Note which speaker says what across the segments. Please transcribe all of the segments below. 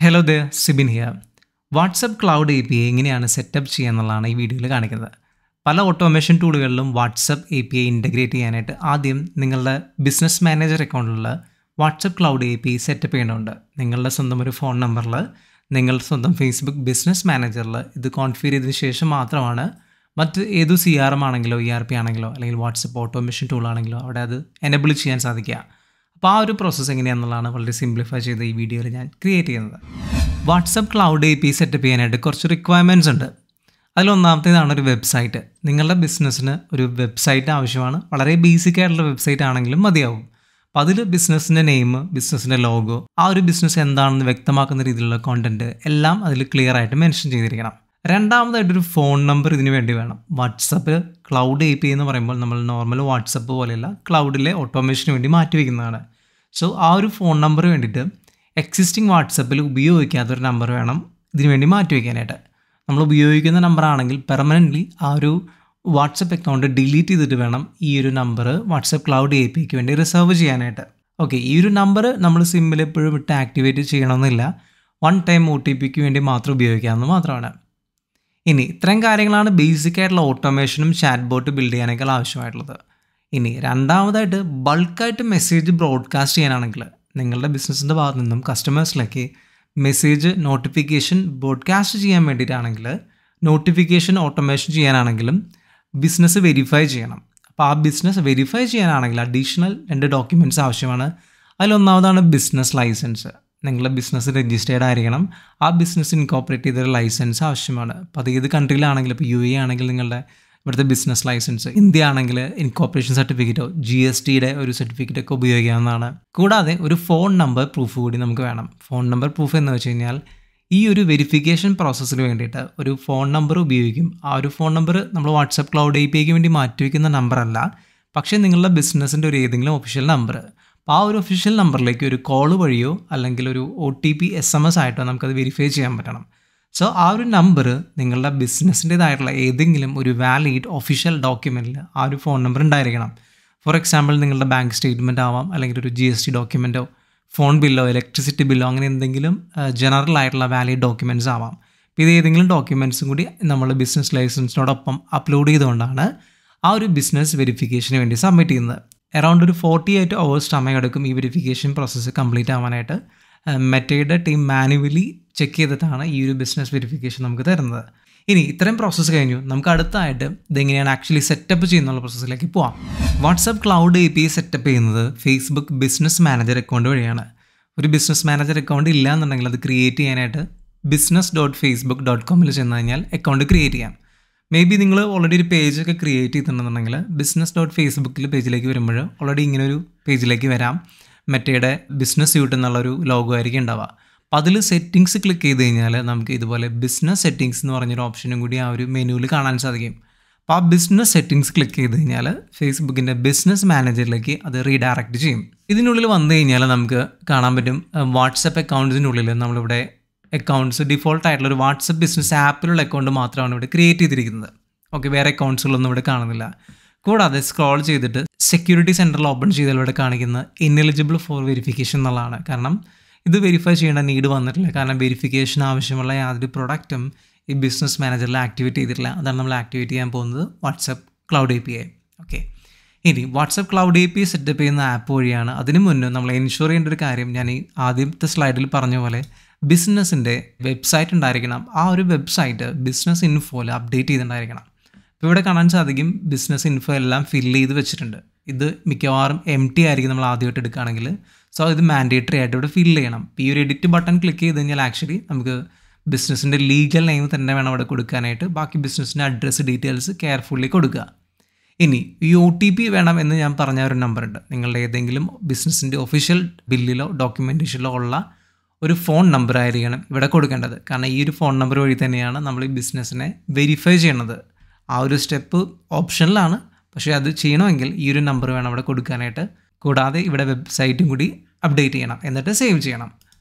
Speaker 1: Hello there, Sibin here. WhatsApp cloud API എങ്ങനെയാണ് setup ചെയ്യുക എന്നുള്ളതാണ് ഈ വീഡിയോയിൽ കാണിക്കുന്നത്. പല ഓട്ടോമേഷൻ ടൂളുകളിലും വാട്സപ്പ് API ഇൻ്റഗ്രേറ്റ് ചെയ്യാനായിട്ട് ആദ്യം നിങ്ങളുടെ ബിസിനസ് മാനേജർ അക്കൗണ്ടിലുള്ള വാട്സപ്പ് ക്ലൗഡ് API സെറ്റപ്പ് ചെയ്യേണ്ടതുണ്ട്. നിങ്ങളുടെ സ്വന്തം ഒരു ഫോൺ നമ്പറിൽ നിങ്ങളുടെ സ്വന്തം ഫേസ്ബുക്ക് ബിസിനസ് മാനേജറിൽ ഇത് കോൺഫിഗർ ചെയ്തതിന് ശേഷം മാത്രമാണ് മറ്റ് ഏതു CRM ആണെങ്കിലോ ERP ആണെങ്കിലോ അല്ലെങ്കിൽ വാട്സപ്പ് ഓട്ടോമേഷൻ ടൂൾ ആണെങ്കിലോ അവിടെ അത് എനേബിൾ ചെയ്യാൻ സാധിക്കുക. അപ്പോൾ ആ ഒരു പ്രോസസ്സ് എങ്ങനെയാണെന്നുള്ളതാണ് വളരെ സിംപ്ലിഫൈ ചെയ്ത് ഈ വീഡിയോയിൽ ഞാൻ ക്രിയേറ്റ് ചെയ്യുന്നത്. വാട്സപ്പ് ക്ലൗഡ് API സെറ്റപ്പ് ചെയ്യാനായിട്ട് കുറച്ച് റിക്വയർമെൻറ്റ്സ് ഉണ്ട്. അതിലൊന്നാമത്തേതാണ് ഒരു വെബ്സൈറ്റ്. നിങ്ങളുടെ ബിസിനസ്സിന് ഒരു വെബ്സൈറ്റ് ആവശ്യമാണ്. വളരെ ബേസിക് ആയിട്ടുള്ള വെബ്സൈറ്റ് ആണെങ്കിലും മതിയാവും. അപ്പോൾ അതിൽ ബിസിനസ്സിൻ്റെ നെയിം, ബിസിനസ്സിൻ്റെ ലോഗോ, ആ ഒരു ബിസിനസ് എന്താണെന്ന് വ്യക്തമാക്കുന്ന രീതിയിലുള്ള കോണ്ടൻറ്റ് എല്ലാം അതിൽ ക്ലിയർ ആയിട്ട് മെൻഷൻ ചെയ്തിരിക്കണം. രണ്ടാമതായിട്ടൊരു ഫോൺ നമ്പർ ഇതിന് വേണ്ടി വേണം. വാട്സപ്പ് ക്ലൗഡ് API എന്ന് പറയുമ്പോൾ നമ്മൾ നോർമൽ വാട്സപ്പ് പോലെയല്ല, ക്ലൗഡിലെ ഓട്ടോമേഷന് വേണ്ടി മാറ്റിവെക്കുന്നതാണ്. സോ ആ ഒരു ഫോൺ നമ്പർ വേണ്ടിയിട്ട് എക്സിസ്റ്റിംഗ് വാട്സപ്പിൽ ഉപയോഗിക്കാത്തൊരു നമ്പർ വേണം ഇതിനു വേണ്ടി മാറ്റിവെക്കാനായിട്ട്. നമ്മൾ ഉപയോഗിക്കുന്ന നമ്പറാണെങ്കിൽ പെർമനൻ്റ്ലി ആ ഒരു വാട്സപ്പ് അക്കൗണ്ട് ഡിലീറ്റ് ചെയ്തിട്ട് വേണം ഈ ഒരു നമ്പർ വാട്സപ്പ് ക്ലൗഡ് APIക്ക് വേണ്ടി റിസർവ് ചെയ്യാനായിട്ട്. ഓക്കെ, ഈ ഒരു നമ്പർ നമ്മൾ സിമ്മിൽ എപ്പോഴും ഇട്ട് ആക്ടിവേറ്റ് ചെയ്യണമെന്നില്ല. വൺ ടൈം OTPക്ക് വേണ്ടി മാത്രം ഉപയോഗിക്കാമെന്ന് മാത്രമാണ്. ഇനി ഇത്രയും കാര്യങ്ങളാണ് ബേസിക് ആയിട്ടുള്ള ഓട്ടോമേഷനും ചാറ്റ് ബോട്ട് ബിൽഡ് ചെയ്യാനൊക്കെ ആവശ്യമായിട്ടുള്ളത്. ഇനി രണ്ടാമതായിട്ട് ബൾക്കായിട്ട് മെസ്സേജ് ബ്രോഡ്കാസ്റ്റ് ചെയ്യാനാണെങ്കിൽ നിങ്ങളുടെ ബിസിനസ്സിൻ്റെ ഭാഗത്തു നിന്നും കസ്റ്റമേഴ്സിലേക്ക് മെസ്സേജ് നോട്ടിഫിക്കേഷൻ ബ്രോഡ്കാസ്റ്റ് ചെയ്യാൻ വേണ്ടിയിട്ടാണെങ്കിൽ, നോട്ടിഫിക്കേഷൻ ഓട്ടോമേഷൻ ചെയ്യാനാണെങ്കിലും ബിസിനസ് വെരിഫൈ ചെയ്യണം. അപ്പോൾ ആ ബിസിനസ് വെരിഫൈ ചെയ്യാനാണെങ്കിൽ അഡീഷണൽ 2 ഡോക്യുമെൻറ്റ്സ് ആവശ്യമാണ്. അതിലൊന്നാമതാണ് ബിസിനസ് ലൈസൻസ്. നിങ്ങളുടെ ബിസിനസ് രജിസ്റ്റേർഡ് ആയിരിക്കണം. ആ ബിസിനസ് ഇൻകോപ്പറേറ്റ് ചെയ്തൊരു ലൈസൻസ് ആവശ്യമാണ്. അപ്പോൾ അത് ഏത് കൺട്രിയിലാണെങ്കിലും, ഇപ്പോൾ UAE ആണെങ്കിൽ നിങ്ങളുടെ ഇവിടുത്തെ ബിസിനസ് ലൈസൻസ്, ഇന്ത്യ ആണെങ്കിൽ ഇൻകോപ്പറേഷൻ സർട്ടിഫിക്കറ്റോ GSTയുടെ ഒരു സർട്ടിഫിക്കറ്റ് ഒക്കെ ഉപയോഗിക്കാവുന്നതാണ്. കൂടാതെ ഒരു ഫോൺ നമ്പർ പ്രൂഫ് കൂടി നമുക്ക് വേണം. ഫോൺ നമ്പർ പ്രൂഫ് എന്ന് വെച്ച് കഴിഞ്ഞാൽ ഈ ഒരു വെരിഫിക്കേഷൻ പ്രോസസ്സിന് വേണ്ടിയിട്ട് ഒരു ഫോൺ നമ്പർ ഉപയോഗിക്കും. ആ ഒരു ഫോൺ നമ്പർ നമ്മൾ വാട്സപ്പ് ക്ലൗഡ് APIക്ക് വേണ്ടി മാറ്റിവെക്കുന്ന നമ്പറല്ല, പക്ഷേ നിങ്ങളുടെ ബിസിനസ്സിൻ്റെ ഒരു ഏതെങ്കിലും ഒഫീഷ്യൽ നമ്പർ. അപ്പോൾ ആ ഒരു ഒഫീഷ്യൽ നമ്പറിലേക്ക് ഒരു കോൾ വഴിയോ അല്ലെങ്കിൽ ഒരു OTP SMS ആയിട്ടോ നമുക്കത് വെരിഫൈ ചെയ്യാൻ പറ്റണം. സോ ആ ഒരു നമ്പർ നിങ്ങളുടെ ബിസിനസ്സിൻ്റേതായിട്ടുള്ള ഏതെങ്കിലും ഒരു വാലിഡ് ഒഫീഷ്യൽ ഡോക്യുമെൻറ്റിൽ ആ ഒരു ഫോൺ നമ്പർ ഉണ്ടായിരിക്കണം. ഫോർ എക്സാമ്പിൾ നിങ്ങളുടെ ബാങ്ക് സ്റ്റേറ്റ്മെൻറ്റ് ആവാം, അല്ലെങ്കിൽ ഒരു GST ഡോക്യുമെൻറ്റോ ഫോൺ ബില്ലോ ഇലക്ട്രിസിറ്റി ബില്ലോ അങ്ങനെ എന്തെങ്കിലും ജനറൽ ആയിട്ടുള്ള വാലിഡ് ഡോക്യുമെൻറ്റ്സ് ആവാം. അപ്പോൾ ഇത് ഏതെങ്കിലും ഡോക്യുമെൻറ്റ്സും കൂടി നമ്മൾ ബിസിനസ് ലൈസൻസിനോടൊപ്പം അപ്ലോഡ് ചെയ്തുകൊണ്ടാണ് ആ ഒരു ബിസിനസ് വെരിഫിക്കേഷന് വേണ്ടി സബ്മിറ്റ് ചെയ്യുന്നത്. അറൗണ്ട് ഒരു 48 hours സമയം എടുക്കും ഈ വെരിഫിക്കേഷൻ പ്രോസസ്സ് കംപ്ലീറ്റ് ആവാനായിട്ട്. മെറ്റയുടെ ടീം മാനുവലി ചെക്ക് ചെയ്തിട്ടാണ് ഈ ഒരു ബിസിനസ് വെരിഫിക്കേഷൻ നമുക്ക് തരുന്നത്. ഇനി ഇത്രയും പ്രോസസ്സ് കഴിഞ്ഞു, നമുക്ക് അടുത്തായിട്ട് ഇതെങ്ങനെയാണ് ആക്ച്വലി സെറ്റപ്പ് ചെയ്യുന്നുള്ള പ്രോസസ്സിലേക്ക് പോവാം. വാട്സപ്പ് ക്ലൗഡ് API സെറ്റപ്പ് ചെയ്യുന്നത് ഫേസ്ബുക്ക് ബിസിനസ് മാനേജർ അക്കൗണ്ട് വഴിയാണ്. ഒരു ബിസിനസ് മാനേജർ അക്കൗണ്ട് ഇല്ല എന്നുണ്ടെങ്കിൽ അത് ക്രിയേറ്റ് ചെയ്യാനായിട്ട് business.facebook.com ചെന്ന് കഴിഞ്ഞാൽ അക്കൗണ്ട് ക്രിയേറ്റ് ചെയ്യാം. മേ ബി നിങ്ങൾ ഓൾറെഡി ഒരു പേജൊക്കെ ക്രിയേറ്റ് ചെയ്തിട്ടുണ്ടെന്നുണ്ടെങ്കിൽ business.facebook പേജിലേക്ക് വരുമ്പോൾ ഓൾറെഡി ഇങ്ങനെ ഒരു പേജിലേക്ക് വരാം. മെറ്റയുടെ ബിസിനസ് സ്യൂട്ട് എന്നുള്ളൊരു ലോഗോ ആയിരിക്കും ഉണ്ടാവുക. അപ്പോൾ അതിൽ സെറ്റിങ്സ് ക്ലിക്ക് ചെയ്ത് കഴിഞ്ഞാൽ നമുക്ക് ഇതുപോലെ ബിസിനസ് സെറ്റിങ്സ് എന്ന് പറഞ്ഞൊരു ഓപ്ഷനും കൂടി ആ ഒരു മെനുവിൽ കാണാൻ സാധിക്കും. അപ്പോൾ ആ ബിസിനസ് സെറ്റിങ്സ് ക്ലിക്ക് ചെയ്ത് കഴിഞ്ഞാൽ ഫേസ്ബുക്കിൻ്റെ ബിസിനസ് മാനേജറിലേക്ക് അത് റീഡയറക്റ്റ് ചെയ്യും. ഇതിനുള്ളിൽ വന്നു കഴിഞ്ഞാൽ നമുക്ക് കാണാൻ പറ്റും വാട്സപ്പ് അക്കൗണ്ട്സിൻ്റെ ഉള്ളിൽ നമ്മളിവിടെ അക്കൗണ്ട്സ് ഡിഫോൾട്ട് ആയിട്ടുള്ള ഒരു വാട്സപ്പ് ബിസിനസ് ആപ്പിലുള്ള അക്കൗണ്ട് മാത്രമാണ് ഇവിടെ ക്രിയേറ്റ് ചെയ്തിരിക്കുന്നത്. ഓക്കെ, വേറെ അക്കൗണ്ട്സുകളൊന്നും ഇവിടെ കാണുന്നില്ല. കൂടാതെ സ്ക്രോൾ ചെയ്തിട്ട് സെക്യൂരിറ്റി സെൻറ്ററിൽ ഓപ്പൺ ചെയ്താൽ ഇവിടെ കാണിക്കുന്ന ഇൻഎലിജിബിൾ ഫോർ വെരിഫിക്കേഷൻ എന്നുള്ളതാണ്. കാരണം ഇത് വെരിഫൈ ചെയ്യേണ്ട നീഡ് വന്നിട്ടില്ല. കാരണം വെരിഫിക്കേഷൻ ആവശ്യമുള്ള യാതൊരു പ്രൊഡക്റ്റും ഈ ബിസിനസ് മാനേജറിൽ ആക്ടിവേറ്റ് ചെയ്തിട്ടില്ല. അതാണ് നമ്മൾ ആക്ടിവേറ്റ് ചെയ്യാൻ പോകുന്നത് വാട്സപ്പ് ക്ലൗഡ് API. ഓക്കെ, ഇനി വാട്സപ്പ് ക്ലൗഡ് API സെറ്റപ്പ് ചെയ്യുന്ന ആപ്പ് വഴിയാണ്. അതിന് മുന്നേ നമ്മൾ എൻഷുർ ചെയ്യേണ്ട ഒരു കാര്യം ഞാൻ ഈ ആദ്യത്തെ സ്ലൈഡിൽ പറഞ്ഞ പോലെ ബിസിനസ്സിൻ്റെ വെബ്സൈറ്റ് ഉണ്ടായിരിക്കണം. ആ ഒരു വെബ്സൈറ്റ് ബിസിനസ് ഇൻഫോയിൽ അപ്ഡേറ്റ് ചെയ്തിട്ടുണ്ടായിരിക്കണം. ഇപ്പോൾ ഇവിടെ കാണാൻ സാധിക്കും ബിസിനസ് ഇൻഫോ എല്ലാം ഫില്ല് ചെയ്ത് വെച്ചിട്ടുണ്ട്. ഇത് മിക്കവാറും empty ആയിരിക്കും നമ്മൾ ആദ്യമായിട്ട് എടുക്കുകയാണെങ്കിൽ. സോ ഇത് മാൻഡേറ്ററി ആയിട്ട് ഇവിടെ ഫില്ല് ചെയ്യണം. ഈ ഒരു എഡിറ്റ് ബട്ടൺ ക്ലിക്ക് ചെയ്ത് കഴിഞ്ഞാൽ ആക്ച്വലി നമുക്ക് ബിസിനസ്സിൻ്റെ ലീഗൽ നെയിം തന്നെ വേണം അവിടെ കൊടുക്കാനായിട്ട്. ബാക്കി ബിസിനസ്സിൻ്റെ അഡ്രസ്സ് ഡീറ്റെയിൽസ് കെയർഫുള്ളി കൊടുക്കുക. ഇനി ഈ OTP വേണം എന്ന് ഞാൻ പറഞ്ഞ ഒരു നമ്പറുണ്ട്. നിങ്ങളുടെ ഏതെങ്കിലും ബിസിനസ്സിൻ്റെ ഒഫീഷ്യൽ ബില്ലിലോ ഡോക്യുമെൻറ്റേഷനിലോ ഉള്ള ഒരു ഫോൺ നമ്പർ ആയിരിക്കണം ഇവിടെ കൊടുക്കേണ്ടത്. കാരണം ഈ ഒരു ഫോൺ നമ്പർ വഴി തന്നെയാണ് നമ്മൾ ഈ ബിസിനസ്സിനെ വെരിഫൈ ചെയ്യണത്. ആ ഒരു സ്റ്റെപ്പ് ഓപ്ഷനിലാണ്, പക്ഷേ അത് ചെയ്യണമെങ്കിൽ ഈ ഒരു നമ്പർ വേണം അവിടെ കൊടുക്കാനായിട്ട്. കൂടാതെ ഇവിടെ വെബ്സൈറ്റും കൂടി അപ്ഡേറ്റ് ചെയ്യണം, എന്നിട്ട് സേവ് ചെയ്യണം.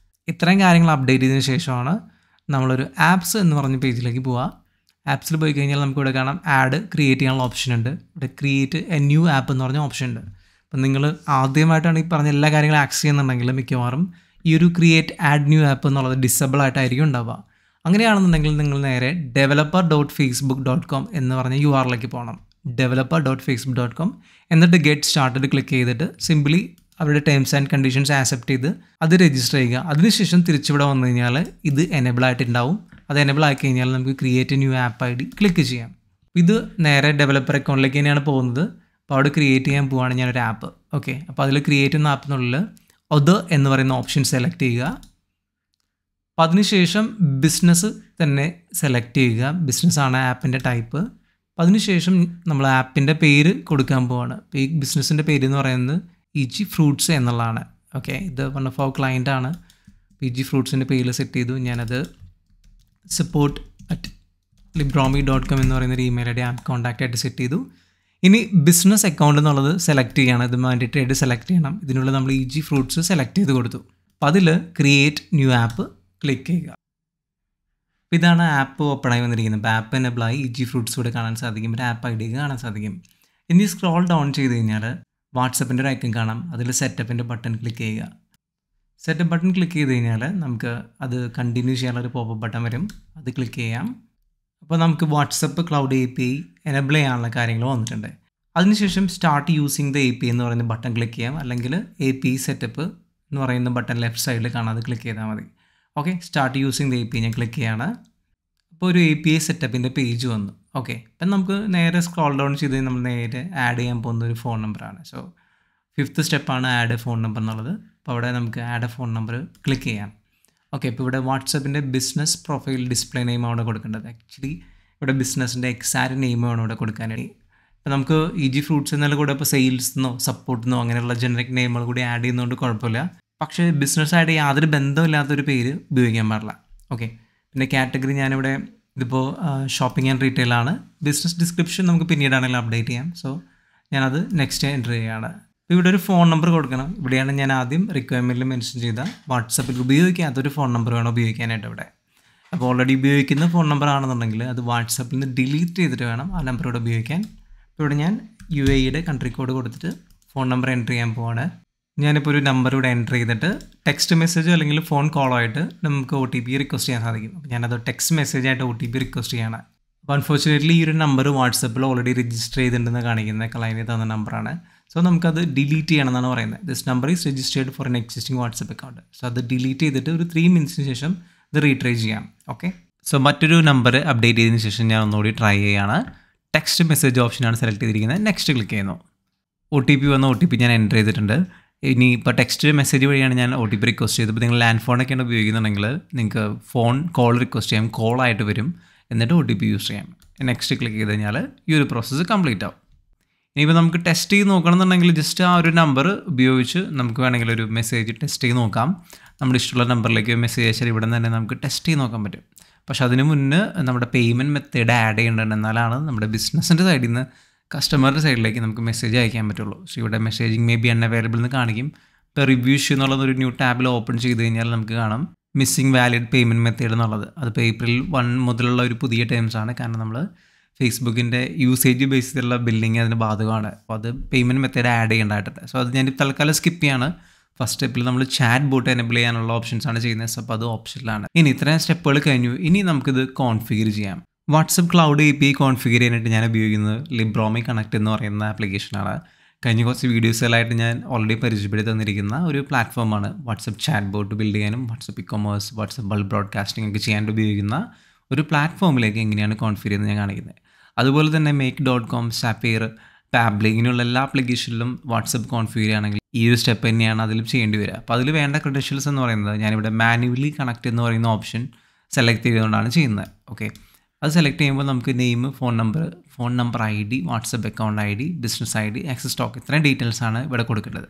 Speaker 1: ഇത്രയും കാര്യങ്ങൾ അപ്ഡേറ്റ് ചെയ്തതിന് ശേഷമാണ് നമ്മളൊരു ആപ്സ് എന്ന് പറഞ്ഞ പേജിലേക്ക് പോവുക. ആപ്സിൽ പോയി കഴിഞ്ഞാൽ നമുക്ക് ഇവിടെ കാണാം ആഡ് ക്രിയേറ്റ് ചെയ്യാനുള്ള ഓപ്ഷൻ ഉണ്ട്. ഇവിടെ ക്രിയേറ്റ് എ ന്യൂ ആപ്പ് എന്ന് പറഞ്ഞ ഓപ്ഷൻ ഉണ്ട്. അപ്പം നിങ്ങൾ ആദ്യമായിട്ടാണ് ഈ പറഞ്ഞ എല്ലാ കാര്യങ്ങളും ആക്സസ് ചെയ്യുന്നുണ്ടെങ്കിൽ മിക്കവാറും ഈ ഒരു ക്രിയേറ്റ് ആഡ് ന്യൂ ആപ്പ് എന്നുള്ളത് ഡിസബിൾ ആയിട്ടായിരിക്കും ഉണ്ടാവുക. അങ്ങനെയാണെന്നുണ്ടെങ്കിൽ നിങ്ങൾ നേരെ developer.facebook.com എന്ന് പറഞ്ഞ URL-ലേക്ക് പോകണം. developer.facebook.com എന്നിട്ട് ഗെറ്റ് സ്റ്റാർട്ടഡ് ക്ലിക്ക് ചെയ്തിട്ട് സിംപ്ലി അവരുടെ ടേംസ് ആൻഡ് കണ്ടീഷൻസ് ആക്സെപ്റ്റ് ചെയ്ത് അത് രജിസ്റ്റർ ചെയ്യുക. അതിനുശേഷം തിരിച്ചിവിടെ വന്നു കഴിഞ്ഞാൽ ഇത് എനേബിൾ ആയിട്ടുണ്ടാവും. അത് എനേബിൾ ആക്കി കഴിഞ്ഞാൽ നമുക്ക് create new app ID click ചെയ്യാം. ഇത് നേരെ ഡെവലപ്പർ അക്കൗണ്ടിലേക്ക് തന്നെയാണ് പോകുന്നത്. അപ്പോൾ അവിടെ ക്രിയേറ്റ് ചെയ്യാൻ പോവുകയാണ് ഞാനൊരു ആപ്പ്. ഓക്കെ, അപ്പോൾ അതിൽ ക്രിയേറ്റ് ചെയ്യുന്ന ആപ്പിനുള്ളിൽ അത് എന്ന് പറയുന്ന ഓപ്ഷൻ സെലക്ട് ചെയ്യുക. അപ്പോൾ അതിനുശേഷം ബിസിനസ് തന്നെ സെലക്ട് ചെയ്യുക. ബിസിനസ്സാണ് ആപ്പിൻ്റെ ടൈപ്പ്. അപ്പോൾ അതിനുശേഷം നമ്മൾ ആപ്പിൻ്റെ പേര് കൊടുക്കാൻ പോവുകയാണ്. അപ്പോൾ ഈ ബിസിനസ്സിൻ്റെ പേര് എന്ന് പറയുന്നത് EG ഫ്രൂട്ട്സ് എന്നുള്ളതാണ്. ഓക്കെ, ഇത് വൺ ഓഫ് അവർ ക്ലയൻ്റ് ആണ്. EG ഫ്രൂട്ട്സിൻ്റെ പേര് സെറ്റ് ചെയ്തു. ഞാനത് support@libromi.com എന്ന് പറയുന്ന ഒരു ഇമെയിൽ ID ആപ്പ് കോൺടാക്റ്റ് ആയിട്ട് സെറ്റ് ചെയ്തു. ഇനി ബിസിനസ് അക്കൗണ്ട് എന്നുള്ളത് സെലക്ട് ചെയ്യണം. ഇത് മാൻഡേറ്ററി ആയിട്ട് സെലക്ട് ചെയ്യണം. ഇതിനുള്ള നമ്മൾ EG ഫ്രൂട്ട്സ് സെലക്ട് ചെയ്ത് കൊടുത്തു. അപ്പോൾ അതിൽ ക്രിയേറ്റ് ന്യൂ ആപ്പ് ക്ലിക്ക് ചെയ്യുക. അപ്പോൾ ഇതാണ് ആപ്പ് ഓപ്പൺ ആയി വന്നിരിക്കുന്നത്. അപ്പോൾ ആപ്പ് എനേബിളായി EG ഫ്രൂട്ട്സ് കൂടെ കാണാൻ സാധിക്കും. ഒരു ആപ്പ് ID കാണാൻ സാധിക്കും. ഇനി സ്ക്രോൾ ഡൗൺ ചെയ്ത് കഴിഞ്ഞാൽ വാട്സപ്പിൻ്റെ ഒരു ഐക്കൺ കാണാം. അതിൽ സെറ്റപ്പിൻ്റെ ബട്ടൺ ക്ലിക്ക് ചെയ്യുക. സെറ്റപ്പ് ബട്ടൺ ക്ലിക്ക് ചെയ്ത് കഴിഞ്ഞാൽ നമുക്ക് അത് കണ്ടിന്യൂ ചെയ്യാനുള്ളൊരു പോപ്പപ്പ് ബട്ടൺ വരും. അത് ക്ലിക്ക് ചെയ്യാം. അപ്പോൾ നമുക്ക് വാട്സപ്പ് ക്ലൗഡ് API എനേബിൾ ചെയ്യാനുള്ള കാര്യങ്ങൾ വന്നിട്ടുണ്ട്. അതിനുശേഷം സ്റ്റാർട്ട് യൂസിങ് ദ API എന്ന് പറയുന്ന ബട്ടൺ ക്ലിക്ക് ചെയ്യാം. അല്ലെങ്കിൽ API സെറ്റപ്പ് എന്ന് പറയുന്ന ബട്ടൺ ലെഫ്റ്റ് സൈഡിൽ കാണാം. അത് ക്ലിക്ക് ചെയ്താൽ മതി. Okay, start using the API ഞാൻ ക്ലിക്ക് ചെയ്യാണ്. അപ്പോൾ ഒരു API സെറ്റപ്പിൻ്റെ പേജ് വന്നു. ഓക്കെ, അപ്പം നമുക്ക് നേരെ സ്ക്രോൾ ഡൗൺ ചെയ്ത് നമ്മൾ നേരെ ആഡ് ചെയ്യാൻ പോകുന്ന ഒരു ഫോൺ നമ്പറാണ്. സോ 5th സ്റ്റെപ്പാണ് ആഡ് ഫോൺ നമ്പർ എന്നുള്ളത്. അപ്പോൾ അവിടെ നമുക്ക് ആഡ് ഫോൺ നമ്പർ ക്ലിക്ക് ചെയ്യാം. ഓക്കെ, ഇപ്പോൾ ഇവിടെ വാട്സപ്പിൻ്റെ ബിസിനസ് പ്രൊഫൈൽ ഡിസ്പ്ലേ നെയിം ആണ് കൊടുക്കേണ്ടത്. ആക്ച്വലി ഇവിടെ ബിസിനസ്സിൻ്റെ എക്സാക്റ്റ് നെയിമാണ് ഇവിടെ കൊടുക്കാനായി. ഇപ്പോൾ നമുക്ക് EG ഫ്രൂട്ട്സ് എന്നുള്ള കൂടെ ഇപ്പോൾ സെയിൽസെന്നോ സപ്പോർട്ടെന്നോ അങ്ങനെയുള്ള ജനറിക് നെയിമുകൾ കൂടി ആഡ് ചെയ്യുന്നതുകൊണ്ട് കുഴപ്പമില്ല. പക്ഷേ ബിസിനസ്സായിട്ട് യാതൊരു ബന്ധമില്ലാത്തൊരു പേര് ഉപയോഗിക്കാൻ പാടില്ല. ഓക്കെ, പിന്നെ കാറ്റഗറി ഞാനിവിടെ ഇതിപ്പോൾ ഷോപ്പിംഗ് ആൻഡ് റീറ്റെയിൽ ആണ്. ബിസിനസ് ഡിസ്ക്രിപ്ഷൻ നമുക്ക് പിന്നീടാണെങ്കിലും അപ്ഡേറ്റ് ചെയ്യാം. സോ ഞാനത് നെക്സ്റ്റ് എൻ്റർ ചെയ്യുകയാണ്. അപ്പോൾ ഇവിടെ ഒരു ഫോൺ നമ്പർ കൊടുക്കണം. ഇവിടെയാണ് ഞാൻ ആദ്യം റിക്വയർമെൻറ്റിൽ മെൻഷൻ ചെയ്ത വാട്സപ്പിൽ ഉപയോഗിക്കാത്തൊരു ഫോൺ നമ്പർ വേണം ഉപയോഗിക്കാനായിട്ട് ഇവിടെ. അപ്പോൾ ഓൾറെഡി ഉപയോഗിക്കുന്ന ഫോൺ നമ്പർ ആണെന്നുണ്ടെങ്കിൽ അത് വാട്സപ്പിൽ നിന്ന് ഡിലീറ്റ് ചെയ്തിട്ട് വേണം ആ നമ്പർ ഇവിടെ ഉപയോഗിക്കാൻ. അപ്പോൾ ഇവിടെ ഞാൻ UAEയുടെ കൺട്രി കോഡ് കൊടുത്തിട്ട് ഫോൺ നമ്പർ എൻ്റർ ചെയ്യാൻ പോവാണ്. ഞാനിപ്പോൾ ഒരു നമ്പർ ഇവിടെ എൻ്റർ ചെയ്തിട്ട് ടെക്സ്റ്റ് മെസ്സേജോ അല്ലെങ്കിൽ ഫോൺ കോളോ ആയിട്ട് നമുക്ക് OTP റിക്വസ്റ്റ് ചെയ്യാൻ സാധിക്കും. അപ്പോൾ ഞാനത് ടെക്സ്റ്റ് മെസ്സേജായിട്ട് OTP റിക്വസ്റ്റ് ചെയ്യാണ്. അപ്പോൾ അൺഫോർച്ചുനേറ്റ്ലി ഈ ഒരു നമ്പർ വാട്സപ്പിൽ ഓൾറെഡി രജിസ്റ്റർ ചെയ്തിട്ടുണ്ടെന്ന് കാണിക്കുന്ന ക്ലയൻറ്റ് തന്ന നമ്പറാണ്. സോ നമുക്കത് ഡിലീറ്റ് ചെയ്യണം എന്നാണ് പറയുന്നത്. This number is registered for an existing WhatsApp account. So അത് ഡിലീറ്റ് ചെയ്തിട്ട് ഒരു 3 മിനിറ്റ്സിന് ശേഷം ഇത് റീട്രൈ ചെയ്യാം. ഓക്കെ, സോ മറ്റൊരു നമ്പർ അപ്ഡേറ്റ് ചെയ്തതിന് ശേഷം ഞാൻ ഒന്നുകൂടി ട്രൈ ചെയ്യുകയാണ്. ടെക്സ്റ്റ് മെസ്സേജ് ഓപ്ഷനാണ് സെലക്ട് ചെയ്തിരിക്കുന്നത്. നെക്സ്റ്റ് ക്ലിക്ക് ചെയ്യുന്നു. OTP വന്ന OTP ഞാൻ എൻ്റർ ചെയ്തിട്ടുണ്ട്. ഇനി ഇപ്പോൾ ടെക്സ്റ്റ് മെസ്സേജ് വഴിയാണ് ഞാൻ OTP റിക്വസ്റ്റ് ചെയ്തത്. ഇപ്പോൾ നിങ്ങൾ ലാൻഡ് ഫോണൊക്കെയാണ് ഉപയോഗിക്കുന്നുണ്ടെങ്കിൽ നിങ്ങൾക്ക് ഫോൺ കോൾ റിക്വസ്റ്റ് ചെയ്യാം. കോളായിട്ട് വരും. എന്നിട്ട് OTP യൂസ് ചെയ്യാം. നെക്സ്റ്റ് ക്ലിക്ക് ചെയ്ത് കഴിഞ്ഞാൽ ഈ ഒരു പ്രോസസ്സ് കംപ്ലീറ്റ് ആവും. ഇനിയിപ്പോൾ നമുക്ക് ടെസ്റ്റ് ചെയ്ത് നോക്കണമെന്നുണ്ടെങ്കിൽ ജസ്റ്റ് ആ ഒരു നമ്പർ ഉപയോഗിച്ച് നമുക്ക് വേണമെങ്കിൽ ഒരു മെസ്സേജ് ടെസ്റ്റ് ചെയ്ത് നോക്കാം. നമ്മുടെ ഇഷ്ടമുള്ള നമ്പറിലേക്ക് മെസ്സേജ് അയച്ചാൽ ഇവിടെ നിന്ന് തന്നെ നമുക്ക് ടെസ്റ്റ് ചെയ്ത് നോക്കാൻ പറ്റും. പക്ഷേ അതിന് മുന്നേ നമ്മുടെ പേയ്മെൻറ്റ് മെത്തേഡ് ആഡ് ചെയ്യേണ്ടത് എന്നാലാണ് നമ്മുടെ ബിസിനസ്സിൻ്റെ സൈഡിൽ നിന്ന് കസ്റ്റമറുടെ സൈഡിലേക്ക് നമുക്ക് മെസ്സേജ് അയക്കാൻ പറ്റുള്ളൂ. സോ ഇവിടെ മെസ്സേജിങ് മേ ബി അൺഅവൈലബിൾ എന്ന് കാണിക്കും. ഇപ്പോൾ റിവ്യൂ ഇഷ്യൂ എന്നുള്ളതൊരു ന്യൂ ടാബിൽ ഓപ്പൺ ചെയ്ത് കഴിഞ്ഞാൽ നമുക്ക് കാണാം മിസ്സിംഗ് വാലിഡ് പേയ്മെൻറ്റ് മെത്തേഡ് എന്നുള്ളത്. അതിപ്പോൾ April 1 മുതലുള്ള ഒരു പുതിയ ടേംസാണ്. കാരണം നമ്മൾ ഫേസ്ബുക്കിൻ്റെ യൂസേജ് ബേസ് ചെയ്തുള്ള ബില്ലിങ് അതിന് ബാധകമാണ്. അപ്പോൾ അത് പേയ്മെൻറ്റ് മെത്തേഡ് ആഡ് ചെയ്യേണ്ടതായിട്ടുണ്ട്. സോ അത് ഞാൻ തൽക്കാലം സ്കിപ്പ് ചെയ്യാണ്. ഫസ്റ്റ് സ്റ്റെപ്പിൽ നമ്മൾ ചാറ്റ് ബോട്ട് എനേബിൾ ചെയ്യാനുള്ള ഓപ്ഷൻസാണ് ചെയ്യുന്നത്. സോ അപ്പോൾ അത് ഓപ്ഷനിലാണ്. ഇനി ഇത്രയും സ്റ്റെപ്പുകൾ കഴിഞ്ഞു. ഇനി നമുക്കിത് കോൺഫിഗർ ചെയ്യാം. വാട്സപ്പ് ക്ലൗഡ് API കോൺഫിഗർ ചെയ്യാനായിട്ട് ഞാൻ ഉപയോഗിക്കുന്നത് Libromi കണക്ട് എന്ന് പറയുന്ന ആപ്ലിക്കേഷനാണ്. കഴിഞ്ഞ കുറച്ച് വീഡിയോസുകളായിട്ട് ഞാൻ ഓൾറെഡി പരിചയപ്പെടുത്തി തന്നിരിക്കുന്ന ഒരു പ്ലാറ്റ്ഫോമാണ്. വാട്സപ്പ് ചാറ്റ് ബോട്ട് ബിൽഡ് ചെയ്യാനും WhatsApp e-commerce WhatsApp bulk broadcasting ഒക്കെ ചെയ്യാനായിട്ട് ഉപയോഗിക്കുന്ന ഒരു പ്ലാറ്റ്ഫോമിലേക്ക് എങ്ങനെയാണ് കോൺഫിഗർ ചെയ്യുന്നത് ഞാൻ കാണിക്കുന്നത്. അതുപോലെ തന്നെ make.com, Sapphire, Pabbly ഇങ്ങനെയുള്ള എല്ലാ ആപ്ലിക്കേഷനിലും വാട്സപ്പ് കോൺഫിഗർ ചെയ്യുകയാണെങ്കിൽ ഈ ഒരു സ്റ്റെപ്പ് തന്നെയാണ് അതിലും ചെയ്യേണ്ടി വരിക. അപ്പോൾ അതിൽ വേണ്ട ക്രെഡൻഷ്യൽസ് എന്ന് പറയുന്നത് ഞാനിവിടെ മാനുവലി കണക്ട് എന്ന് പറയുന്ന ഓപ്ഷൻ സെലക്ട് ചെയ്തുകൊണ്ടാണ് ചെയ്യുന്നത്. ഓക്കെ, അത് സെലക്ട് ചെയ്യുമ്പോൾ നമുക്ക് name, phone number ID, WhatsApp account ID, business ID, access stock ഇത്രയും ഡീറ്റെയിൽസാണ് ഇവിടെ കൊടുക്കേണ്ടത്.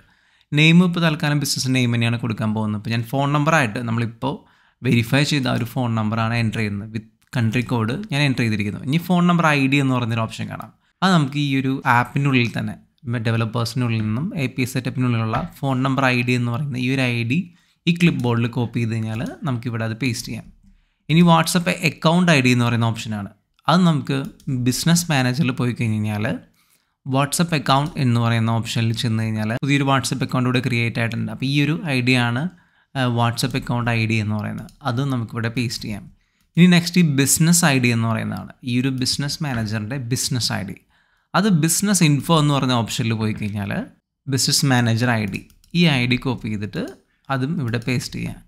Speaker 1: നെയിം ഇപ്പോൾ തൽക്കാലം ബിസിനസ് നെയിം തന്നെയാണ് കൊടുക്കാൻ പോകുന്നത്. ഇപ്പോൾ ഞാൻ ഫോൺ നമ്പറായിട്ട് നമ്മളിപ്പോൾ വെരിഫൈ ചെയ്ത ഒരു ഫോൺ നമ്പറാണ് എൻ്റർ ചെയ്യുന്നത്. വിത്ത് കൺട്രി കോഡ് ഞാൻ എൻ്റർ ചെയ്തിരിക്കുന്നു. ഇനി ഫോൺ നമ്പർ ID എന്ന് പറഞ്ഞൊരു ഓപ്ഷൻ കാണാം. അത് നമുക്ക് ഈ ഒരു ആപ്പിനുള്ളിൽ തന്നെ ഡെവലപ്പേഴ്സിനുള്ളിൽ നിന്നും API സെറ്റപ്പിനുള്ളിലുള്ള ഫോൺ നമ്പർ ID എന്ന് പറയുന്ന ഈ ഒരു ID ഈ ക്ലിപ്പ് ബോർഡിൽ കോപ്പി ചെയ്ത് കഴിഞ്ഞാൽ നമുക്കിവിടെ അത് പേസ്റ്റ് ചെയ്യാം. ഇനി വാട്സപ്പ് അക്കൗണ്ട് ID എന്ന് പറയുന്ന ഓപ്ഷനാണ്. അത് നമുക്ക് ബിസിനസ് മാനേജറിൽ പോയി കഴിഞ്ഞാൽ വാട്സപ്പ് അക്കൗണ്ട് എന്ന് പറയുന്ന ഓപ്ഷനിൽ ചെന്ന് കഴിഞ്ഞാൽ പുതിയൊരു വാട്സപ്പ് അക്കൗണ്ട് ഇവിടെ ക്രിയേറ്റ് ആയിട്ടുണ്ട്. അപ്പോൾ ഈ ഒരു ID ആണ് വാട്സപ്പ് അക്കൗണ്ട് ID എന്ന് പറയുന്നത്. അതും നമുക്കിവിടെ പേസ്റ്റ് ചെയ്യാം. ഇനി നെക്സ്റ്റ് ഈ ബിസിനസ് ID എന്ന് പറയുന്നതാണ്. ഈ ഒരു ബിസിനസ് മാനേജറിൻ്റെ ബിസിനസ് ID. അത് ബിസിനസ് ഇൻഫോ എന്ന് പറഞ്ഞ ഓപ്ഷനിൽ പോയി കഴിഞ്ഞാൽ ബിസിനസ് മാനേജർ ID, ഈ ID കോപ്പി ചെയ്തിട്ട് അതും ഇവിടെ പേസ്റ്റ് ചെയ്യാം.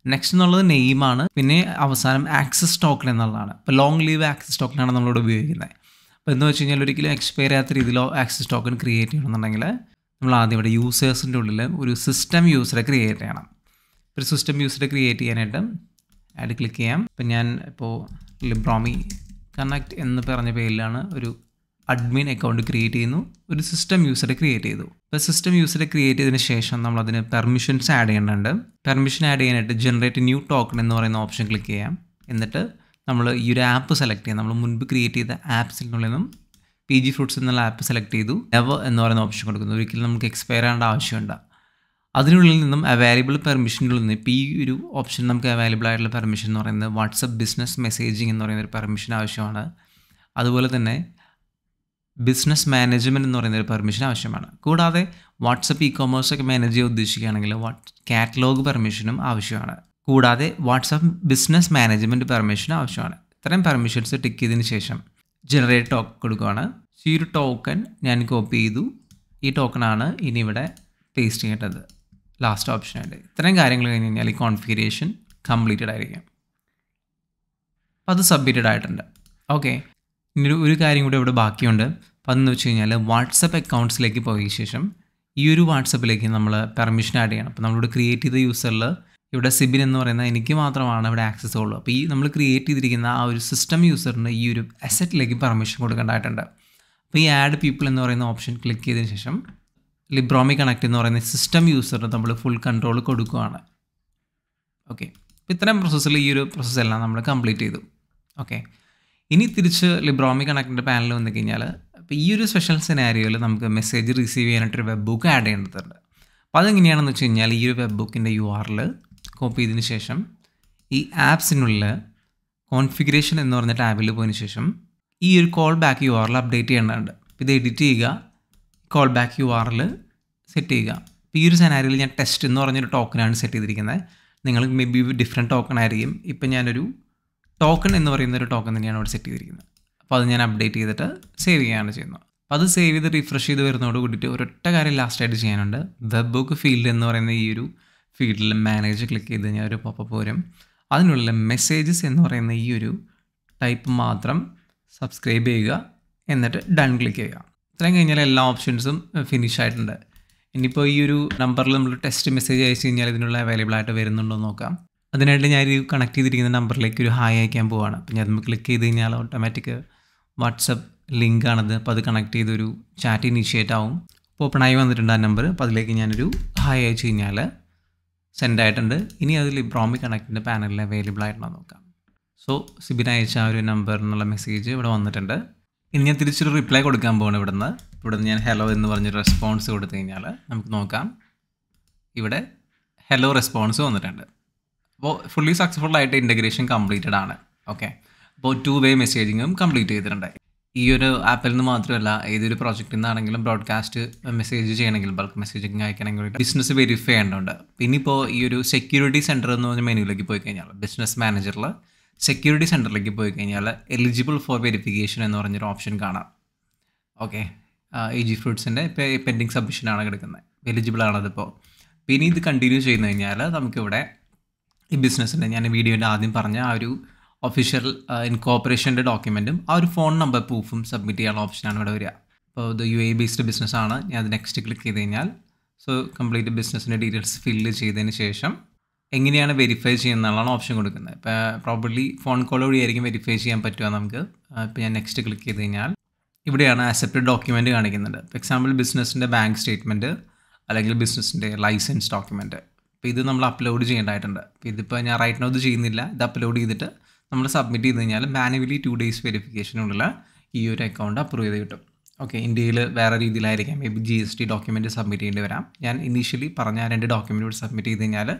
Speaker 1: നെക്സ്റ്റ് എന്നുള്ളത് നെയിമാണ്. പിന്നെ അവസാനം ആക്സസ് ടോക്കൺ എന്നുള്ളതാണ്. ഇപ്പോൾ ലോങ് ലീവ് ആക്സസ് ടോക്കണാണ് നമ്മളിവിടെ ഉപയോഗിക്കുന്നത്. അപ്പോൾ എന്ന് വെച്ച് കഴിഞ്ഞാൽ ഒരിക്കലും എക്സ്പയർ ചെയ്യാത്ത രീതിയിലോ ആക്സസ് ടോക്കൺ ക്രിയേറ്റ് ചെയ്യണമെന്നുണ്ടെങ്കിൽ നമ്മൾ ആദ്യം ഇവിടെ യൂസേഴ്സിൻ്റെ ഉള്ളിൽ ഒരു സിസ്റ്റം യൂസറെ ക്രിയേറ്റ് ചെയ്യണം. ഒരു സിസ്റ്റം യൂസറെ ക്രിയേറ്റ് ചെയ്യാനായിട്ട് ആഡ് ക്ലിക്ക് ചെയ്യാം. ഇപ്പം ഞാൻ ലിബ്രോമി കണക്ട് എന്ന് പറഞ്ഞ പേരിലാണ് ഒരു അഡ്മിൻ അക്കൗണ്ട് ക്രിയേറ്റ് ചെയ്യുന്നു. ഒരു സിസ്റ്റം യൂസറെ ക്രിയേറ്റ് ചെയ്തു. ഇപ്പോൾ സിസ്റ്റം യൂസറെ ക്രിയേറ്റ് ചെയ്തതിന് ശേഷം നമ്മളതിന് പെർമിഷൻസ് ആഡ് ചെയ്യേണ്ടതുണ്ട്. പെർമിഷൻ ആഡ് ചെയ്യാനായിട്ട് ജനറേറ്റ് ന്യൂ ടോക്കൺ എന്ന് പറയുന്ന ഓപ്ഷൻ ക്ലിക്ക് ചെയ്യാം. എന്നിട്ട് നമ്മൾ ഈ ഒരു ആപ്പ് സെലക്ട് ചെയ്യാം. നമ്മൾ മുൻപ് ക്രിയേറ്റ് ചെയ്ത ആപ്സിൽ നിന്നും PG Fruits എന്നുള്ള ആപ്പ് സെലക്ട് ചെയ്തു. നെവർ എന്ന് പറയുന്ന ഓപ്ഷൻ കൊടുക്കുന്നു. ഒരിക്കലും നമുക്ക് എക്സ്പയർ ആവേണ്ട ആവശ്യമുണ്ട്. അതിനുള്ളിൽ നിന്നും അവൈലബിൾ പെർമിഷനുള്ളിൽ നിന്ന് ഇപ്പോൾ ഈ ഒരു ഓപ്ഷൻ നമുക്ക് അവൈലബിൾ ആയിട്ടുള്ള പെർമിഷൻ എന്ന് പറയുന്നത് വാട്സപ്പ് ബിസിനസ് മെസ്സേജിങ് എന്ന് പറയുന്ന ഒരു പെർമിഷൻ ആവശ്യമാണ്. അതുപോലെ തന്നെ ബിസിനസ് മാനേജ്മെൻറ്റ് എന്ന് പറയുന്ന ഒരു പെർമിഷൻ ആവശ്യമാണ്. കൂടാതെ വാട്സപ്പ് ഇ-കൊമേഴ്സ് ഒക്കെ മാനേജ് ചെയ്യാൻ ഉദ്ദേശിക്കുകയാണെങ്കിൽ കാറ്റലോഗ് പെർമിഷനും ആവശ്യമാണ്. കൂടാതെ വാട്സപ്പ് ബിസിനസ് മാനേജ്മെൻറ്റ് പെർമിഷൻ ആവശ്യമാണ്. ഇത്രയും പെർമിഷൻസ് ടിക്ക് ചെയ്തതിന് ശേഷം ജനറേറ്റ് ടോക്കൺ കൊടുക്കുകയാണ്. ഈ ഒരു ടോക്കൺ ഞാൻ കോപ്പി ചെയ്തു. ഈ ടോക്കണാണ് ഇനി ഇവിടെ പേസ്റ്റ് ചെയ്യേണ്ടത് ലാസ്റ്റ് ഓപ്ഷനായിട്ട്. ഇത്രയും കാര്യങ്ങൾ കഴിഞ്ഞ് കഴിഞ്ഞാൽ ഈ കോൺഫിഗറേഷൻ കംപ്ലീറ്റഡ് ആയിരിക്കും. അപ്പോൾ അത് സബ്മിറ്റഡ് ആയിട്ടുണ്ട്. ഓക്കെ, ഇനി ഒരു കാര്യം കൂടി ഇവിടെ ബാക്കിയുണ്ട്. അപ്പോൾ അതെന്ന് വെച്ച് കഴിഞ്ഞാൽ വാട്സപ്പ് അക്കൗണ്ട്സിലേക്ക് പോയ ശേഷം ഈ ഒരു വാട്സപ്പിലേക്ക് നമ്മൾ പെർമിഷൻ ആഡ് ചെയ്യണം. അപ്പോൾ നമ്മളിവിടെ ക്രിയേറ്റ് ചെയ്ത യൂസറിൽ ഇവിടെ സിബിൻ എന്ന് പറയുന്ന എനിക്ക് മാത്രമാണ് ഇവിടെ ആക്സസ് ഉള്ളൂ. അപ്പോൾ ഈ നമ്മൾ ക്രിയേറ്റ് ചെയ്തിരിക്കുന്ന ആ ഒരു സിസ്റ്റം യൂസറിന് ഈ ഒരു അസറ്റിലേക്ക് പെർമിഷൻ കൊടുക്കേണ്ടതായിട്ടുണ്ട്. അപ്പോൾ ഈ ആഡ് പീപ്പിൾ എന്ന് പറയുന്ന ഓപ്ഷൻ ക്ലിക്ക് ചെയ്തതിന് ശേഷം ലിബ്രോമി കണക്ട് എന്ന് പറയുന്ന സിസ്റ്റം യൂസറിന് നമ്മൾ ഫുൾ കൺട്രോൾ കൊടുക്കുകയാണ്. ഓക്കെ, അപ്പോൾ ഇത്രയും പ്രോസസ്സിൽ ഈ ഒരു പ്രോസസ്സെല്ലാം നമ്മൾ കംപ്ലീറ്റ് ചെയ്തു. ഓക്കെ, ഇനി തിരിച്ച് ലിബ്രോമി കണക്റ്റിൻ്റെ പാനൽ വന്നു കഴിഞ്ഞാൽ അപ്പോൾ ഈ ഒരു സ്പെഷ്യൽ സിനാരിയോയിൽ നമുക്ക് മെസ്സേജ് റിസീവ് ചെയ്യാനായിട്ടൊരു വെബ് ബുക്ക് ആഡ് ചെയ്യേണ്ടതുണ്ട്. അപ്പോൾ അതെങ്ങനെയാണെന്ന് വെച്ച് കഴിഞ്ഞാൽ ഈ ഒരു വെബ് ബുക്കിൻ്റെ URL കോപ്പി ചെയ്തതിന് ശേഷം ഈ ആപ്സിനുള്ളിൽ കോൺഫിഗറേഷൻ എന്ന് പറഞ്ഞ ടാബിൽ പോയതിന് ശേഷം ഈ ഒരു കോൾ ബാക്ക് URL അപ്ഡേറ്റ് ചെയ്യേണ്ടതുണ്ട്. ഇത് എഡിറ്റ് ചെയ്യുക, കോൾ ബാക്ക് URL സെറ്റ് ചെയ്യുക. ഇപ്പോൾ ഈ ഒരു സെനാരിയിൽ ഞാൻ ടെസ്റ്റ് എന്ന് പറഞ്ഞൊരു ടോക്കനാണ് സെറ്റ് ചെയ്തിരിക്കുന്നത്. നിങ്ങൾ മേ ബി ഡിഫറെൻറ്റ് ടോക്കൺ ആയിരിക്കും. ഇപ്പം ഞാനൊരു ടോക്കൺ എന്ന് പറയുന്ന ഒരു ടോക്കൺ തന്നെയാണ് ഇവിടെ സെറ്റ് ചെയ്തിരിക്കുന്നത്. അപ്പോൾ അത് ഞാൻ അപ്ഡേറ്റ് ചെയ്തിട്ട് സേവ് ചെയ്യുകയാണ് ചെയ്യുന്നത്. അപ്പോൾ അത് സേവ് ചെയ്ത് റിഫ്രഷ് ചെയ്ത് വരുന്നതോട് കൂടിയിട്ട് ഒരൊറ്റ കാര്യം ലാസ്റ്റായിട്ട് ചെയ്യാനുണ്ട്. വെബ് ബുക്ക് ഫീൽഡ് എന്ന് പറയുന്ന ഈ ഒരു ഫീൽഡിൽ മാനേജ് ക്ലിക്ക് ചെയ്ത് കഴിഞ്ഞാൽ ഒരു പോപ്പപ്പ് വരും. അതിനുള്ള മെസ്സേജസ് എന്ന് പറയുന്ന ഈ ഒരു ടൈപ്പ് മാത്രം സബ്സ്ക്രൈബ് ചെയ്യുക, എന്നിട്ട് ഡൺ ക്ലിക്ക് ചെയ്യുക. ഇത്രയും കഴിഞ്ഞാൽ എല്ലാ ഓപ്ഷൻസും ഫിനിഷ് ആയിട്ടുണ്ട്. ഇനിയിപ്പോൾ ഈ ഒരു നമ്പറിൽ നമ്മൾ ടെക്സ്റ്റ് മെസ്സേജ് അയച്ചു കഴിഞ്ഞാൽ ഇതിനുള്ള അവൈലബിൾ ആയിട്ട് വരുന്നുണ്ടോ എന്ന് നോക്കാം. അതിനായിട്ട് ഞാൻ ഈ കണക്ട് ചെയ്തിരിക്കുന്ന നമ്പറിലേക്ക് ഒരു ഹായ് അയക്കാൻ പോവുകയാണ്. അപ്പോൾ ഞാൻ നമ്മൾ ക്ലിക്ക് ചെയ്ത് കഴിഞ്ഞാൽ ഓട്ടോമാറ്റിക് വാട്സപ്പ് ലിങ്കാണത്. അപ്പോൾ അത് കണക്ട് ചെയ്തൊരു ചാറ്റ് ഇനീഷ്യേറ്റ് ആവും. അപ്പോൾ ഓപ്പൺ ആയി വന്നിട്ടുണ്ട് ആ നമ്പർ. അപ്പോൾ അതിലേക്ക് ഞാനൊരു ഹായ് അയച്ചു കഴിഞ്ഞാൽ സെൻഡ് ആയിട്ടുണ്ട്. ഇനി അത് ലിബ്രോമി കണക്റ്റിൻ്റെ പാനലിൽ അവൈലബിൾ ആയിട്ടുണ്ടോ നോക്കാം. സോ സിബിൻ അയച്ച ആ ഒരു നമ്പർ എന്നുള്ള മെസ്സേജ് ഇവിടെ വന്നിട്ടുണ്ട്. ഇനി ഞാൻ തിരിച്ചൊരു റിപ്ലൈ കൊടുക്കാൻ പോകണം. ഇവിടുന്ന് ഞാൻ ഹലോ എന്ന് പറഞ്ഞൊരു റെസ്പോൺസ് കൊടുത്തു കഴിഞ്ഞാൽ നമുക്ക് നോക്കാം, ഇവിടെ ഹലോ റെസ്പോൺസ് വന്നിട്ടുണ്ട്. അപ്പോൾ ഫുള്ളി സക്സസ്ഫുൾ ആയിട്ട് ഇൻ്റഗ്രേഷൻ കംപ്ലീറ്റഡ് ആണ്. ഓക്കെ, അപ്പോൾ 2-way മെസ്സേജിങ്ങും കംപ്ലീറ്റ് ചെയ്തിട്ടുണ്ട്. ഈ ഒരു ആപ്പിൽ നിന്ന് മാത്രമല്ല, ഏതൊരു പ്രോജക്റ്റിൽ നിന്നാണെങ്കിലും ബ്രോഡ്കാസ്റ്റ് മെസ്സേജ് ചെയ്യണമെങ്കിൽ ബൾക്ക് മെസ്സേജിങ് അയക്കണമെങ്കിൽ ബിസിനസ് വെരിഫൈ ചെയ്യേണ്ടതുണ്ട്. പിന്നിപ്പോൾ ഈ ഒരു സെക്യൂരിറ്റി സെൻറ്റർ എന്ന് പറഞ്ഞ മെനുവിലേക്ക് പോയി കഴിഞ്ഞാൽ ബിസിനസ് മാനേജറിൽ സെക്യൂരിറ്റി സെൻറ്ററിലേക്ക് പോയി കഴിഞ്ഞാൽ എലിജിബിൾ ഫോർ വെരിഫിക്കേഷൻ എന്ന് പറഞ്ഞൊരു ഓപ്ഷൻ കാണാം. ഓക്കെ, AG Fruitsൻ്റെ ഇപ്പോൾ പെൻഡിങ് സബ്മിഷനാണ് കിടക്കുന്നത്, എലിജിബിൾ ആണതിപ്പോൾ. പിന്നെ ഇത് കണ്ടിന്യൂ ചെയ്ത് കഴിഞ്ഞാൽ നമുക്കിവിടെ ഈ ബിസിനസ്സിൻ്റെ ഞാൻ വീഡിയോൻ്റെ ആദ്യം പറഞ്ഞ ആ ഒരു ഒഫീഷ്യൽ ഇൻകോർപ്പറേഷൻ്റെ ഡോക്യുമെൻറ്റും ആ ഒരു ഫോൺ നമ്പർ പ്രൂഫും സബ്മിറ്റ് ചെയ്യാനുള്ള ഓപ്ഷനാണ് ഇവിടെ വരിക. അപ്പോൾ ഇത് UAE ബേസ്ഡ് ബിസിനസ്സാണ്. ഞാൻ അത് നെക്സ്റ്റ് ക്ലിക്ക് ചെയ്ത് കഴിഞ്ഞാൽ കംപ്ലീറ്റ് ബിസിനസ്സിൻ്റെ ഡീറ്റെയിൽസ് ഫില്ല് ചെയ്തതിന് ശേഷം എങ്ങനെയാണ് വെരിഫൈ ചെയ്യുന്നതാണ് ഓപ്ഷൻ കൊടുക്കുന്നത്. ഇപ്പോൾ പ്രോബബ്ലി ഫോൺ കോൾ വഴിയായിരിക്കും വെരിഫൈ ചെയ്യാൻ പറ്റുക നമുക്ക്. ഇപ്പോൾ ഞാൻ നെക്സ്റ്റ് ക്ലിക്ക് ചെയ്ത് കഴിഞ്ഞാൽ ഇവിടെയാണ് അക്സെപ്റ്റഡ് ഡോക്യുമെൻറ്റ് കാണിക്കുന്നുണ്ട്. ഫോർ എക്സാമ്പിൾ ബിസിനസ്സിൻ്റെ ബാങ്ക് സ്റ്റേറ്റ്മെൻറ്റ് അല്ലെങ്കിൽ ബിസിനസ്സിൻ്റെ ലൈസൻസ് ഡോക്യുമെൻറ്റ്. അപ്പോൾ ഇത് നമ്മൾ അപ്ലോഡ് ചെയ്യേണ്ടതായിട്ടുണ്ട്. അപ്പോൾ ഇതിപ്പോൾ ഞാൻ റൈറ്റ് നോ ഇത് ചെയ്യുന്നില്ല. ഇത് അപ്ലോഡ് ചെയ്തിട്ട് നമ്മൾ സബ്മിറ്റ് ചെയ്ത് കഴിഞ്ഞാൽ മാനുവലി 2 days വെരിഫിക്കേഷനുള്ള ഈ ഒരു അക്കൗണ്ട് അപ്രൂവ് ചെയ്ത് കിട്ടും. ഓക്കെ, ഇന്ത്യയിൽ വേറെ രീതിയിലായിരിക്കാം, maybe GST document submit ചെയ്യേണ്ടി വരാം. ഞാൻ ഇനീഷ്യലി പറഞ്ഞ 2 ഡോക്യുമെൻറ്റ് സബ്മിറ്റ് ചെയ്ത് കഴിഞ്ഞാൽ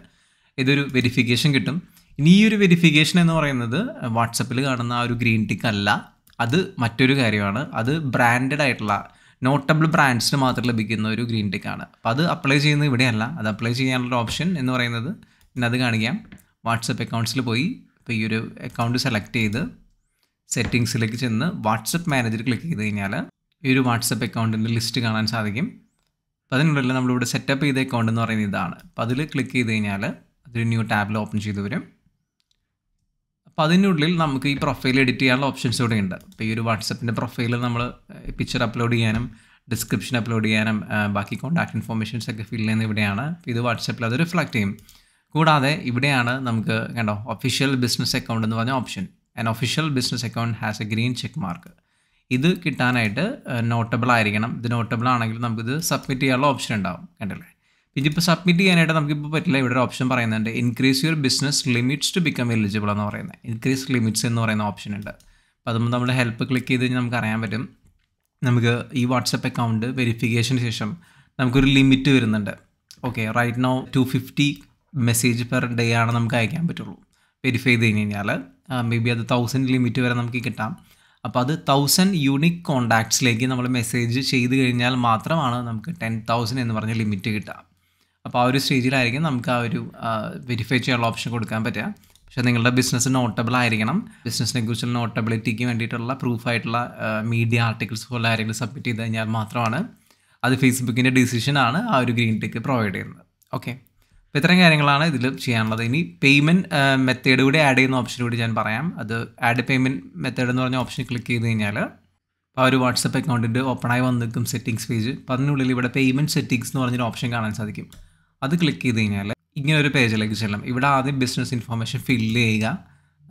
Speaker 1: ഇതൊരു വെരിഫിക്കേഷൻ കിട്ടും. ഇനി ഈ ഒരു വെരിഫിക്കേഷൻ എന്ന് പറയുന്നത് വാട്സപ്പിൽ കാണുന്ന ആ ഒരു ഗ്രീൻ ടിക്ക് അല്ല, അത് മറ്റൊരു കാര്യമാണ്. അത് ബ്രാൻഡഡ് ആയിട്ടുള്ള നോട്ടബിൾ ബ്രാൻഡ്സിന് മാത്രം ലഭിക്കുന്ന ഒരു ഗ്രീൻ ടിക്കാണ്. അപ്പോൾ അത് അപ്ലൈ ചെയ്യുന്നത് ഇവിടെയല്ല. അത് അപ്ലൈ ചെയ്യാനുള്ള ഓപ്ഷൻ എന്ന് പറയുന്നത് പിന്നെ അത് കാണിക്കാം. വാട്സപ്പ് അക്കൗണ്ട്സിൽ പോയി ഇപ്പോൾ ഈ ഒരു അക്കൗണ്ട് സെലക്ട് ചെയ്ത് സെറ്റിങ്സിലേക്ക് ചെന്ന് വാട്സപ്പ് മാനേജർ ക്ലിക്ക് ചെയ്ത് കഴിഞ്ഞാൽ ഈ ഒരു വാട്സപ്പ് അക്കൗണ്ടിൻ്റെ ലിസ്റ്റ് കാണാൻ സാധിക്കും. അപ്പോൾ അതിനുള്ളിൽ നമ്മളിവിടെ സെറ്റപ്പ് ചെയ്ത അക്കൗണ്ട് എന്ന് പറയുന്നത് ഇതാണ്. അപ്പോൾ അതിൽ ക്ലിക്ക് ചെയ്ത് കഴിഞ്ഞാൽ അതൊരു ന്യൂ ടാബിൽ ഓപ്പൺ ചെയ്ത് വരും. അപ്പോൾ അതിനുള്ളിൽ നമുക്ക് ഈ പ്രൊഫൈൽ എഡിറ്റ് ചെയ്യാനുള്ള ഓപ്ഷൻസ് ഇവിടെ ഉണ്ട്. അപ്പോൾ ഈ ഒരു വാട്സപ്പിൻ്റെ പ്രൊഫൈൽ നമ്മൾ പിക്ചർ അപ്ലോഡ് ചെയ്യാനും ഡിസ്ക്രിപ്ഷൻ അപ്ലോഡ് ചെയ്യാനും ബാക്കി കോൺടാക്ട് ഇൻഫോർമേഷൻസ് ഒക്കെ ഫിൽ ചെയ്യുന്നത് ഇവിടെയാണ്. ഇത് വാട്സപ്പിൽ അത് റിഫ്ലക്റ്റ് ചെയ്യും. കൂടാതെ ഇവിടെയാണ് നമുക്ക് കണ്ടോ ഒഫീഷ്യൽ ബിസിനസ് അക്കൗണ്ട് എന്ന് പറഞ്ഞ option. An official business account has A green check mark. ഇത് കിട്ടാനായിട്ട് നോട്ടബിൾ ആയിരിക്കണം. ഇത് നോട്ടബിൾ ആണെങ്കിൽ നമുക്കിത് സബ്മിറ്റ് ചെയ്യാനുള്ള ഓപ്ഷൻ ഉണ്ടാവും. കണ്ടല്ലേ, ഇതിപ്പോൾ സബ്മിറ്റ് ചെയ്യാനായിട്ട് നമുക്കിപ്പോൾ പറ്റില്ല. ഇവിടെ ഒരു ഓപ്ഷൻ പറയുന്നുണ്ട് increase your business limits to become eligible എന്ന് പറയുന്നത്. ഇൻക്രീസ് ലിമിറ്റ്സ് എന്ന് പറയുന്ന ഓപ്ഷൻ ഉണ്ട്. അപ്പോൾ അതുമ്പോൾ നമ്മൾ ഹെൽപ്പ് ക്ലിക്ക് ചെയ്ത് കഴിഞ്ഞാൽ നമുക്ക് അറിയാൻ പറ്റും നമുക്ക് ഈ വാട്സപ്പ് അക്കൗണ്ട് വെരിഫിക്കേഷന് ശേഷം നമുക്കൊരു ലിമിറ്റ് വരുന്നുണ്ട്. Okay, right now 250 message per day ആണ് നമുക്ക് അയക്കാൻ പറ്റുള്ളൂ. വെരിഫൈ ചെയ്ത് കഴിഞ്ഞ് കഴിഞ്ഞാൽ മേ ബി അത് 1000 ലിമിറ്റ് വരെ നമുക്ക് കിട്ടാം. അപ്പോൾ അത് 1000 യൂണിക് കോൺടാക്ട്സിലേക്ക് നമ്മൾ മെസ്സേജ് ചെയ്ത് കഴിഞ്ഞാൽ മാത്രമാണ് നമുക്ക് 10,000 എന്ന് പറഞ്ഞ ലിമിറ്റ് കിട്ടുക. അപ്പോൾ ആ ഒരു സ്റ്റേജിലായിരിക്കും നമുക്ക് ആ ഒരു വെരിഫൈ ചെയ്യാനുള്ള ഓപ്ഷൻ കൊടുക്കാൻ പറ്റുക. പക്ഷേ നിങ്ങളുടെ ബിസിനസ് നോട്ടബിൾ ആയിരിക്കണം. ബിസിനസ്സിനെ കുറിച്ചുള്ള നോട്ടബിലിറ്റിക്ക് വേണ്ടിയിട്ടുള്ള പ്രൂഫായിട്ടുള്ള മീഡിയ ആർട്ടിക്കിൾസ് പോലെ ആരെങ്കിലും സബ്മിറ്റ് ചെയ്ത് കഴിഞ്ഞാൽ മാത്രമാണ് അത് ഫേസ്ബുക്കിൻ്റെ ഡിസിഷനാണ് ആ ഒരു ഗ്രീൻ ടിക്ക് പ്രൊവൈഡ് ചെയ്യുന്നത്. ഓക്കെ, അപ്പോൾ ഇത്രയും കാര്യങ്ങളാണ് ഇതിൽ ചെയ്യാനുള്ളത്. ഇനി പേയ്മെൻറ്റ് മെത്തേഡ് കൂടി ആഡ് ചെയ്യുന്ന ഓപ്ഷൻ കൂടി ഞാൻ പറയാം. അത് ആഡ് പേയ്മെൻറ്റ് മെത്തേഡ് എന്ന് പറഞ്ഞ ഓപ്ഷൻ ക്ലിക്ക് ചെയ്ത് കഴിഞ്ഞാൽ ആ ഒരു വാട്സപ്പ് അക്കൗണ്ടിൻ്റെ ഓപ്പണായി വന്ന് നിൽക്കും സെറ്റിങ്സ് പേജ്. അപ്പോൾ അതിനുള്ളിൽ ഇവിടെ പേയ്മെൻറ്റ് സെറ്റിങ്സ് എന്ന് പറഞ്ഞൊരു ഓപ്ഷൻ കാണാൻ സാധിക്കും. അത് ക്ലിക്ക് ചെയ്ത് കഴിഞ്ഞാൽ ഇങ്ങനെ ഒരു പേജിലേക്ക് ചെല്ലാം. ഇവിടെ ആദ്യം ബിസിനസ് ഇൻഫർമേഷൻ ഫില്ല് ചെയ്യുക.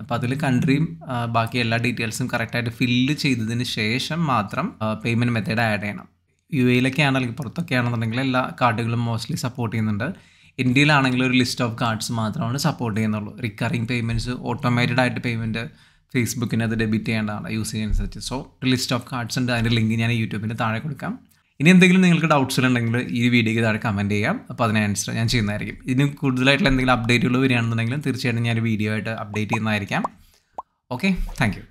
Speaker 1: അപ്പോൾ അതിൽ കൺട്രിയും ബാക്കി എല്ലാ ഡീറ്റെയിൽസും കറക്റ്റായിട്ട് ഫില്ല് ചെയ്തതിന് ശേഷം മാത്രം പേയ്മെൻറ്റ് മെത്തേഡ് ആഡ് ചെയ്യണം. UAE അല്ലെങ്കിൽ പുറത്തൊക്കെ ആണെന്നുണ്ടെങ്കിൽ എല്ലാ കാർഡുകളും മോസ്റ്റ്ലി സപ്പോർട്ട് ചെയ്യുന്നുണ്ട്. ഇന്ത്യയിലാണെങ്കിൽ ഒരു ലിസ്റ്റ് ഓഫ് കാർഡ്സ് മാത്രമാണ് സപ്പോർട്ട് ചെയ്യുന്നുള്ളൂ. റിക്കറിങ് പേയ്മെൻറ്റ്സ് ഓട്ടോമേറ്റഡ് ആയിട്ട് പേയ്മെൻറ്റ് ഫേസ്ബുക്കിന് അത് ഡെബിറ്റ് ചെയ്യേണ്ടതാണ് യൂസേജ് അനുസരിച്ച്. സോ ഒരു ലിസ്റ്റ് ഓഫ് കാർഡ്സ് ഉണ്ട്. അതിൻ്റെ ലിങ്ക് ഞാൻ യൂട്യൂബിൻ്റെ താഴെ കൊടുക്കാം. ഇനി എന്തെങ്കിലും നിങ്ങൾക്ക് ഡൗട്ട്സ് ഉണ്ടെങ്കിൽ ഈ വീഡിയോയ്ക്ക് താഴെ കമൻറ്റ് ചെയ്യാം. അപ്പോൾ അതിന് ആൻസർ ഞാൻ ചെയ്യുന്നതായിരിക്കും. ഇതിന് കൂടുതലായിട്ടുള്ള എന്തെങ്കിലും അപ്ഡേറ്റുകൾ വരികയാണെന്നുണ്ടെങ്കിലും തീർച്ചയായിട്ടും ഞാൻ വീഡിയോ ആയിട്ട് അപ്ഡേറ്റ് ചെയ്യുന്നതായിരിക്കാം. Okay, thank U.